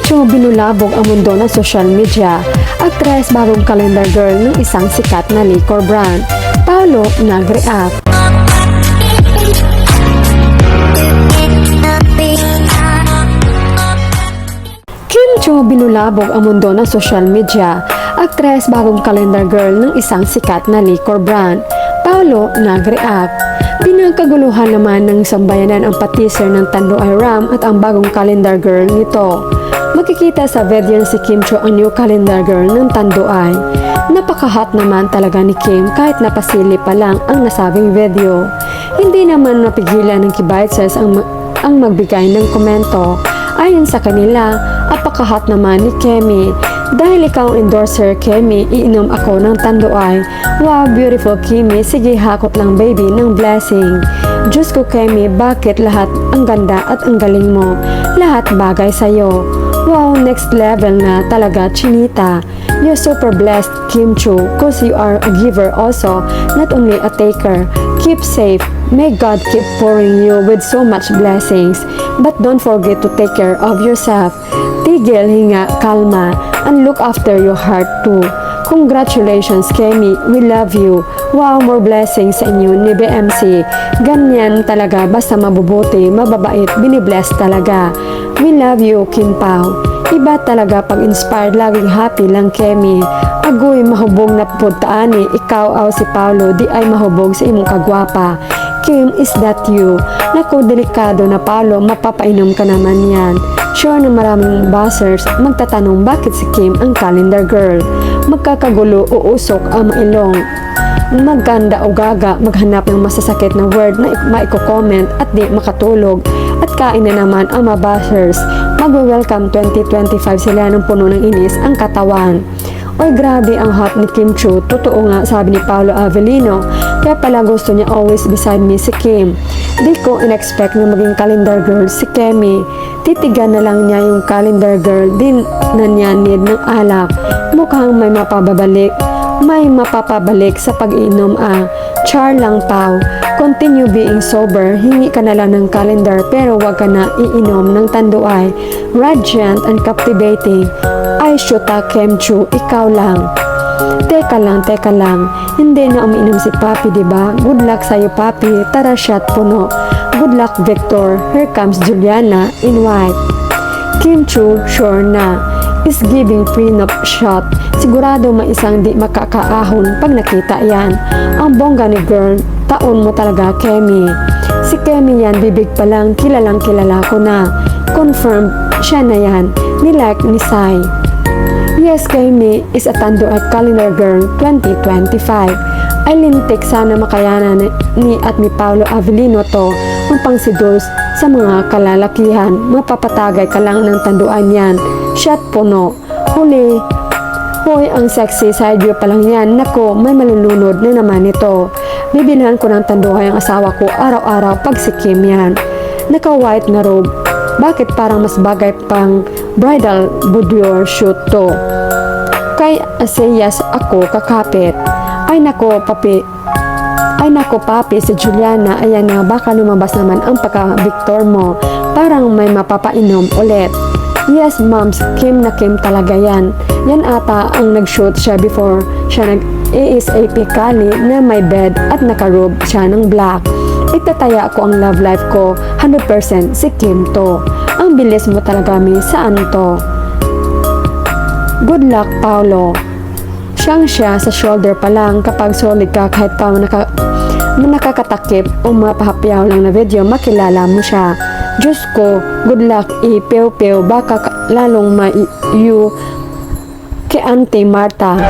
Cho binulabog ang mundo ng social media. Actress bagong calendar girl ng isang sikat na liquor brand. Paolo nag-react. Kim Cho binulabog ang mundo ng social media. Actress bagong calendar girl ng isang sikat na liquor brand. Paolo nag-react. Pinagkaguluhan naman ng sambayanan ang pateaser ng Tanduay Ram at ang bagong calendar girl nito. Makikita sa video si Kim Cho ang new calendar girl ng Tanduay. Napaka-hot naman talaga ni Kim kahit napasili pa lang ang nasabing video. Hindi naman napigilan ng Kibaytses ang magbigay ng komento. Ayon sa kanila, apaka-hot naman ni Kemi. Dahil ikaw endorser, Kemi, iinom ako ng Tanduay. Wow, beautiful Kimi, sige hakot lang baby ng blessing. Diyos ko Kemi, bakit lahat ang ganda at ang galing mo? Lahat bagay sa'yo. Wow, next level na talaga, Chinita. You're super blessed, Kim Cho, cause you are a giver also, not only a taker. Keep safe. May God keep pouring you with so much blessings. But don't forget to take care of yourself. Tigil, hinga, kalma, and look after your heart too. Congratulations, Kemi. We love you. Wow, more blessings sa inyo ni BMC. Ganyan talaga, basta mabubuti, mababait, binibless talaga. We love you, Kim Pao. Iba talaga pag inspired, laging happy lang, Kemi. Agoy, mahubog na puntaani. Ikaw aw si Paolo, di ay mahubog sa imong kagwapa. Kim, is that you? Naku, delikado na Paolo, mapapainom ka naman yan. Sure na maraming buzzers magtatanong bakit si Kim ang calendar girl. Magkakagulo, uusok ang mailong. Magkanda o gaga, maghanap ng masasakit na word na maiko-comment at di makatulog. At kain na naman ang mga buzzers. Magwe-welcome 2025 sila ng puno ng inis ang katawan. Oy, grabe ang hot ni Kim Cho. Totoo nga, sabi ni Paolo Avellino. Kaya pala gusto niya always beside me si Kim. Di ko in-expect na maging calendar girl si Kemi. Titigan na lang niya yung calendar girl. Din na niya need ng alak. Mukhang may mapapabalik sa pag-iinom Char lang Pao. Continue being sober. Hingi ka na lang ng calendar pero wag ka na iinom ng Tanduay. Radiant and captivating. Ay, syuta, Kim Cho, ikaw lang. Teka lang. Hindi na umiinom si Papi, diba? Good luck sa'yo, Papi. Tara, shot puno. Good luck, Victor. Here comes Juliana in white. Kim Cho, sure na. Is giving prenup shot. Sigurado may isang di makakaahon pag nakita yan. Ang bongga ni girl, taon mo talaga, Kemi. Si Kemi yan, bibig pa lang, kilalang kilala ko na. Confirmed, siya na yan. Nilike ni Sai. Yes, Kemi is a Tanduay calendar girl 2025. Ay lintik, sana makayanan ni at ni Paolo Avellino to ang pangsidos sa mga kalalakihan. Mapapatagay ka lang ng Tanduay niyan. Shot puno. Huli. Hoy, ang sexy side view pa lang yan. Nako, may malulunod na naman ito. Bibilhan ko ng Tanduay ang asawa ko araw-araw pag si Kim yan. Naka-white na robe. Bakit parang mas bagay pang bridal boudoir shoot to? Kay asayas ako kakapit. Ay nako, papi, si Juliana, ayan na, baka lumabas naman ang pagka-Victor mo. Parang may mapapainom ulit. Yes, moms, Kim na Kim talaga yan. Yan ata ang nag-shoot siya before siya nag-ASAP Kali na may bed at nakarobe siya ng black. Itataya ko ang love life ko 100% si Kim to. Ang bilis mo talaga, mi. Saan to? Good luck, Paolo. Siya sa shoulder pa lang kapag solid ka kahit pa nakakatakip o mapahapyaw lang na video, makilala mo siya. Diyos ko, good luck, ipew-pew, baka lalong ma-you kay Auntie Marta.